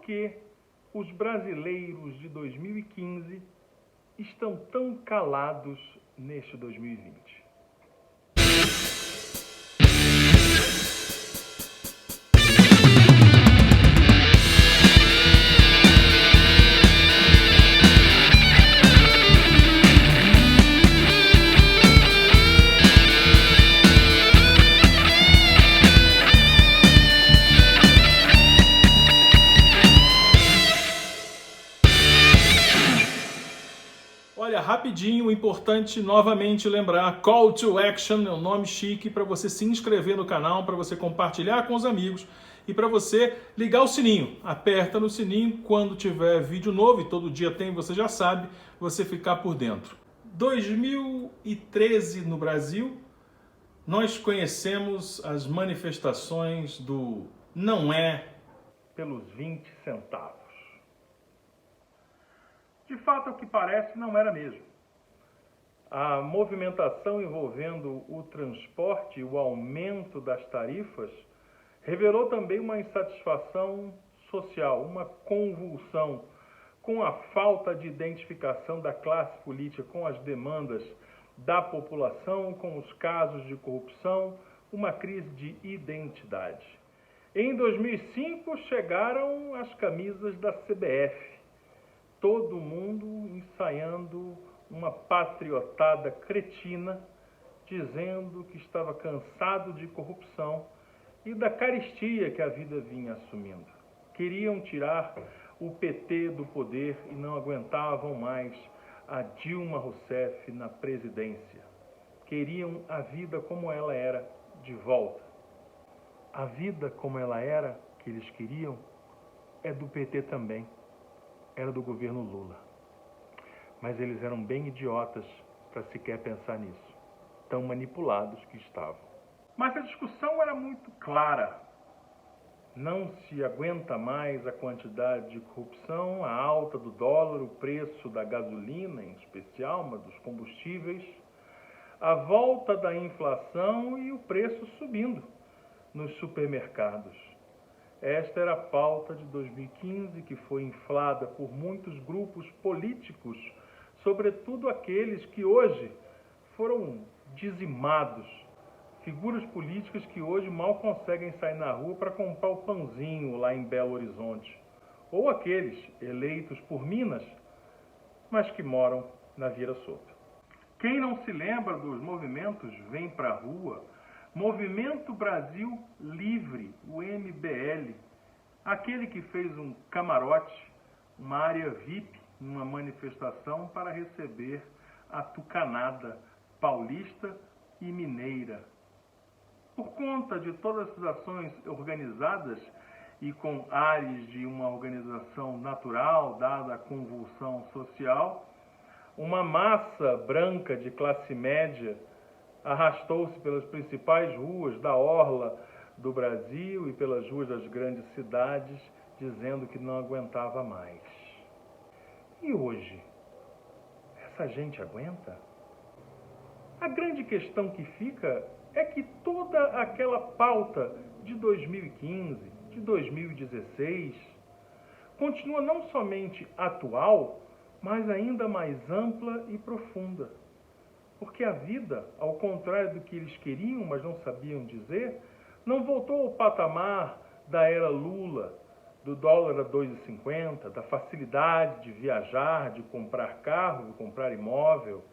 que os brasileiros de 2015 estão tão calados neste 2020? Olha, rapidinho, importante novamente lembrar, Call to Action é um nome chique para você se inscrever no canal, para você compartilhar com os amigos e para você ligar o sininho. Aperta no sininho quando tiver vídeo novo, e todo dia tem, você já sabe, você ficar por dentro. 2013 no Brasil, nós conhecemos as manifestações do não é pelos 20 centavos. De fato, ao que parece, não era mesmo. A movimentação envolvendo o transporte e o aumento das tarifas revelou também uma insatisfação social, uma convulsão com a falta de identificação da classe política com as demandas da população, com os casos de corrupção, uma crise de identidade. Em 2005 chegaram as camisas da CBF. Todo mundo ensaiando uma patriotada cretina, dizendo que estava cansado de corrupção e da carestia que a vida vinha assumindo. Queriam tirar o PT do poder e não aguentavam mais a Dilma Rousseff na presidência. Queriam a vida como ela era de volta. A vida como ela era, que eles queriam, é do PT também. Era do governo Lula. Mas eles eram bem idiotas para sequer pensar nisso. Tão manipulados que estavam. Mas a discussão era muito clara. Não se aguenta mais a quantidade de corrupção, a alta do dólar, o preço da gasolina em especial, mas dos combustíveis, a volta da inflação e o preço subindo nos supermercados. Esta era a pauta de 2015, que foi inflada por muitos grupos políticos, sobretudo aqueles que hoje foram dizimados, figuras políticas que hoje mal conseguem sair na rua para comprar o pãozinho lá em Belo Horizonte, ou aqueles eleitos por Minas, mas que moram na Vieira Soto. Quem não se lembra dos movimentos Vem Pra Rua, Movimento Brasil Livre, o MBL, aquele que fez um camarote, uma área VIP, numa manifestação para receber a tucanada paulista e mineira. Por conta de todas essas ações organizadas e com ares de uma organização natural, dada a convulsão social, uma massa branca de classe média arrastou-se pelas principais ruas da orla do Brasil e pelas ruas das grandes cidades, dizendo que não aguentava mais. E hoje? Essa gente aguenta? A grande questão que fica é que toda aquela pauta de 2015, de 2016, continua não somente atual, mas ainda mais ampla e profunda. Porque a vida, ao contrário do que eles queriam, mas não sabiam dizer, não voltou ao patamar da era Lula, do dólar a 2,50, da facilidade de viajar, de comprar carro, de comprar imóvel,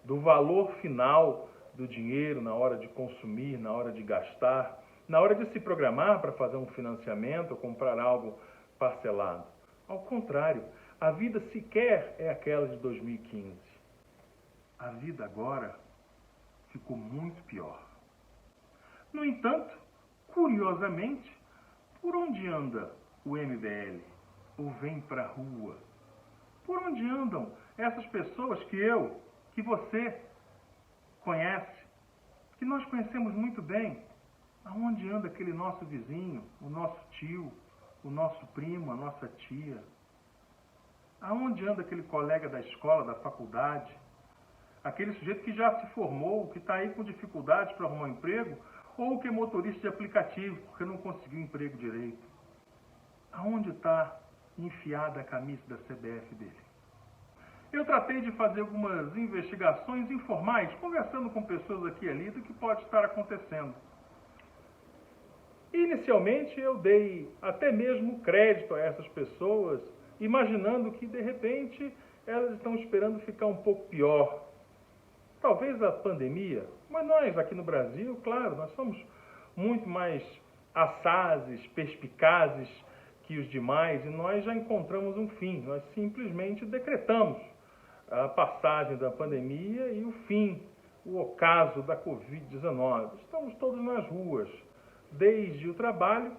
do valor final do dinheiro na hora de consumir, na hora de gastar, na hora de se programar para fazer um financiamento ou comprar algo parcelado. Ao contrário, a vida sequer é aquela de 2015. A vida agora ficou muito pior. No entanto, curiosamente, por onde anda o MBL? Ou Vem Pra Rua? Por onde andam essas pessoas que eu, que você conhece, que nós conhecemos muito bem? Aonde anda aquele nosso vizinho, o nosso tio, o nosso primo, a nossa tia? Aonde anda aquele colega da escola, da faculdade? Aquele sujeito que já se formou, que está aí com dificuldades para arrumar um emprego, ou que é motorista de aplicativo, porque não conseguiu emprego direito. aonde está enfiada a camisa da CBF dele. Eu tratei de fazer algumas investigações informais, conversando com pessoas aqui e ali do que pode estar acontecendo. Inicialmente eu dei até mesmo crédito a essas pessoas, imaginando que de repente elas estão esperando ficar um pouco pior. Talvez a pandemia, mas nós aqui no Brasil, claro, nós somos muito mais assazes, perspicazes que os demais e nós já encontramos um fim. Nós simplesmente decretamos a passagem da pandemia e o fim, o ocaso da Covid-19. Estamos todos nas ruas, desde o trabalho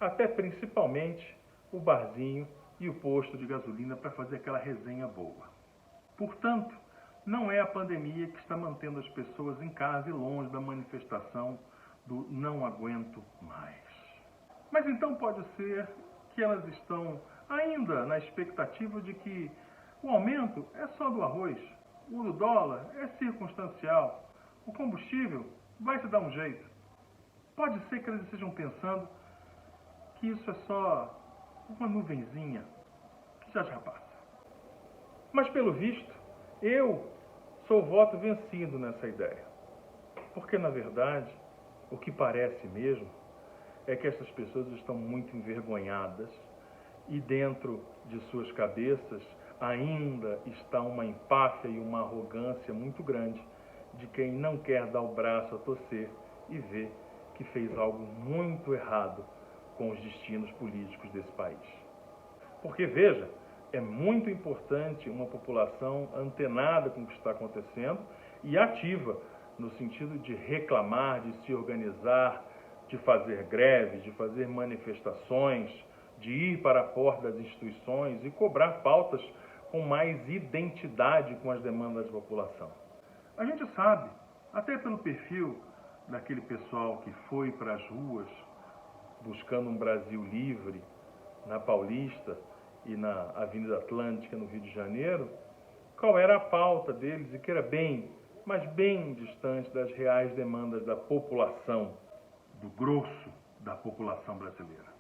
até principalmente o barzinho e o posto de gasolina para fazer aquela resenha boa. Portanto, não é a pandemia que está mantendo as pessoas em casa e longe da manifestação do não aguento mais. Mas então pode ser que elas estão ainda na expectativa de que o aumento é só do arroz, o do dólar é circunstancial, o combustível vai se dar um jeito. Pode ser que elas estejam pensando que isso é só uma nuvenzinha que já passa. Mas pelo visto, eu sou voto vencido nessa ideia. Porque na verdade, o que parece mesmo é que essas pessoas estão muito envergonhadas e dentro de suas cabeças ainda está uma empáfia e uma arrogância muito grande de quem não quer dar o braço a torcer e ver que fez algo muito errado com os destinos políticos desse país. Porque, veja, é muito importante uma população antenada com o que está acontecendo e ativa, no sentido de reclamar, de se organizar, de fazer greves, de fazer manifestações, de ir para a porta das instituições e cobrar pautas com mais identidade com as demandas da população. A gente sabe, até pelo perfil daquele pessoal que foi para as ruas buscando um Brasil livre na Paulista e na Avenida Atlântica, no Rio de Janeiro, qual era a pauta deles e que era bem, mas bem distante das reais demandas da população, do grosso da população brasileira.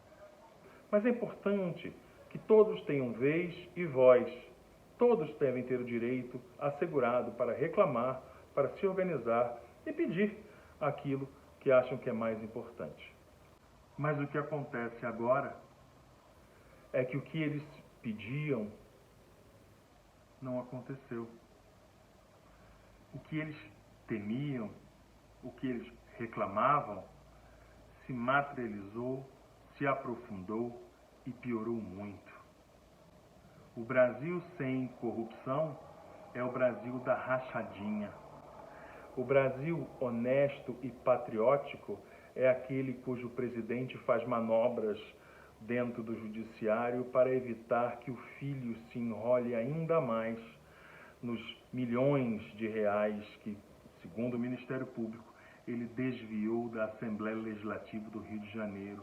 Mas é importante que todos tenham vez e voz. Todos devem ter o direito assegurado para reclamar, para se organizar e pedir aquilo que acham que é mais importante. Mas o que acontece agora é que o que eles pediam não aconteceu. O que eles temiam, o que eles reclamavam, se materializou, se aprofundou e piorou muito. O Brasil sem corrupção é o Brasil da rachadinha. O Brasil honesto e patriótico é aquele cujo presidente faz manobras dentro do judiciário para evitar que o filho se enrole ainda mais nos milhões de reais que, segundo o Ministério Público, ele desviou da Assembleia Legislativa do Rio de Janeiro.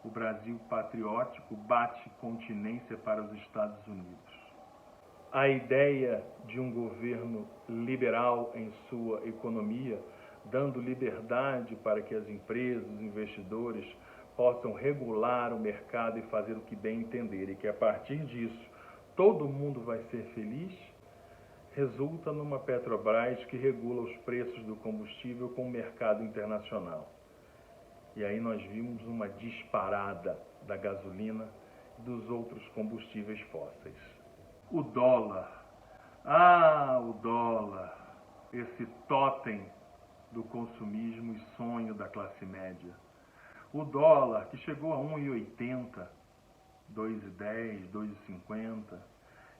O Brasil patriótico bate continência para os Estados Unidos. A ideia de um governo liberal em sua economia, dando liberdade para que as empresas, os investidores possam regular o mercado e fazer o que bem entender, e que a partir disso todo mundo vai ser feliz, resulta numa Petrobras que regula os preços do combustível com o mercado internacional. E aí nós vimos uma disparada da gasolina e dos outros combustíveis fósseis. O dólar, o dólar, esse totem do consumismo e sonho da classe média. O dólar que chegou a 1,80, 2,10, 2,50,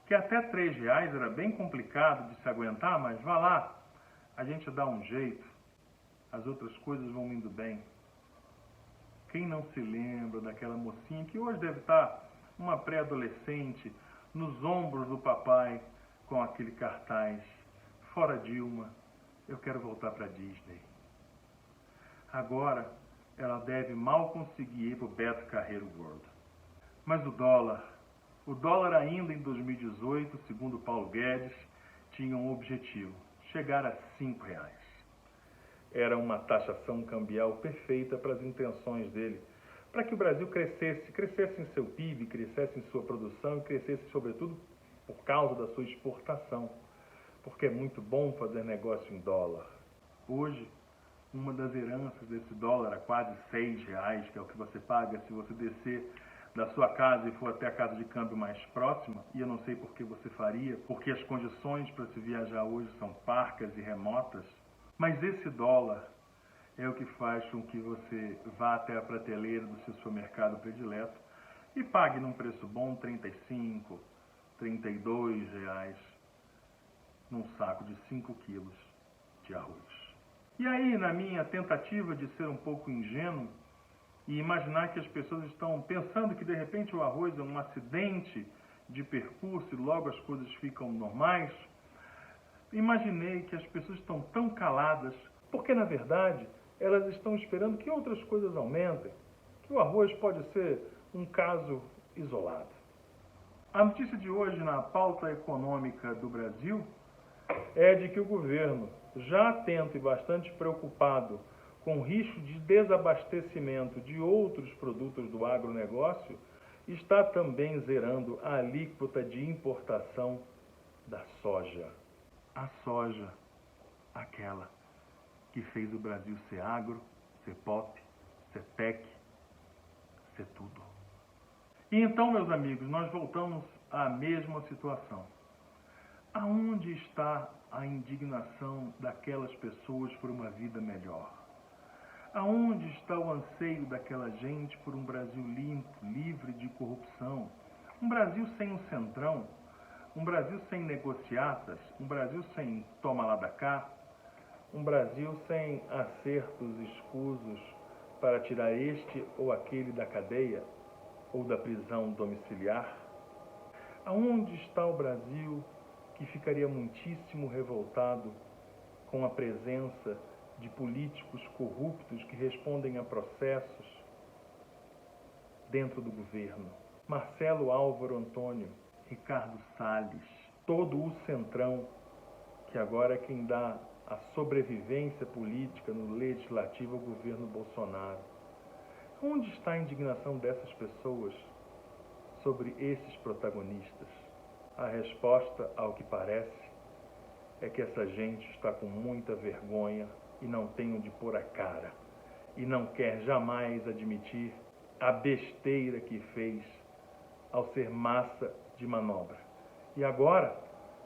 que até R$3 era bem complicado de se aguentar, mas vá lá, a gente dá um jeito, as outras coisas vão indo bem. Quem não se lembra daquela mocinha que hoje deve estar uma pré-adolescente nos ombros do papai com aquele cartaz, fora Dilma, eu quero voltar para Disney. Agora ela deve mal conseguir ir para o Beto Carreiro World. Mas o dólar ainda em 2018, segundo Paulo Guedes, tinha um objetivo, chegar a R$5. Era uma taxação cambial perfeita para as intenções dele, para que o Brasil crescesse em seu PIB, crescesse em sua produção e crescesse, sobretudo, por causa da sua exportação, porque é muito bom fazer negócio em dólar. Hoje, uma das heranças desse dólar a quase R$6, que é o que você paga se você descer da sua casa e for até a casa de câmbio mais próxima, e eu não sei por que você faria, porque as condições para se viajar hoje são parcas e remotas, mas esse dólar é o que faz com que você vá até a prateleira do seu supermercado predileto e pague num preço bom R$35, R$32 num saco de 5 quilos de arroz. E aí, na minha tentativa de ser um pouco ingênuo e imaginar que as pessoas estão pensando que de repente o arroz é um acidente de percurso e logo as coisas ficam normais, imaginei que as pessoas estão tão caladas porque, na verdade, elas estão esperando que outras coisas aumentem, que o arroz pode ser um caso isolado. A notícia de hoje na pauta econômica do Brasil é de que o governo, já atento e bastante preocupado com o risco de desabastecimento de outros produtos do agronegócio, está também zerando a alíquota de importação da soja. A soja, aquela que fez o Brasil ser agro, ser pop, ser tech, ser tudo. E então, meus amigos, nós voltamos à mesma situação. Aonde está a indignação daquelas pessoas por uma vida melhor? Aonde está o anseio daquela gente por um Brasil limpo, livre de corrupção? Um Brasil sem um centrão? Um Brasil sem negociatas? Um Brasil sem toma lá da cá? Um Brasil sem acertos escusos para tirar este ou aquele da cadeia ou da prisão domiciliar? Aonde está o Brasil que ficaria muitíssimo revoltado com a presença de políticos corruptos que respondem a processos dentro do governo? Marcelo Álvaro Antônio, Ricardo Salles, todo o centrão, que agora é quem dá a sobrevivência política no legislativo ao governo Bolsonaro. Onde está a indignação dessas pessoas sobre esses protagonistas? A resposta, ao que parece, é que essa gente está com muita vergonha e não tem onde pôr a cara, e não quer jamais admitir a besteira que fez ao ser massa de manobra. E agora,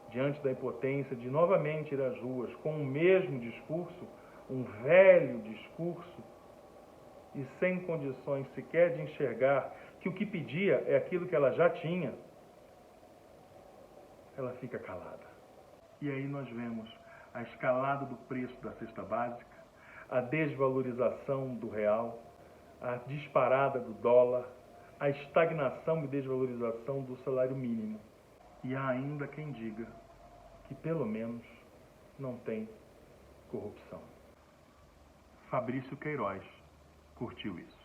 diante da impotência de novamente ir às ruas com o mesmo discurso, um velho discurso, e sem condições sequer de enxergar que o que pedia é aquilo que ela já tinha, ela fica calada. E aí nós vemos a escalada do preço da cesta básica, a desvalorização do real, a disparada do dólar, a estagnação e desvalorização do salário mínimo. E há ainda quem diga que pelo menos não tem corrupção. Fabrício Queiroz curtiu isso.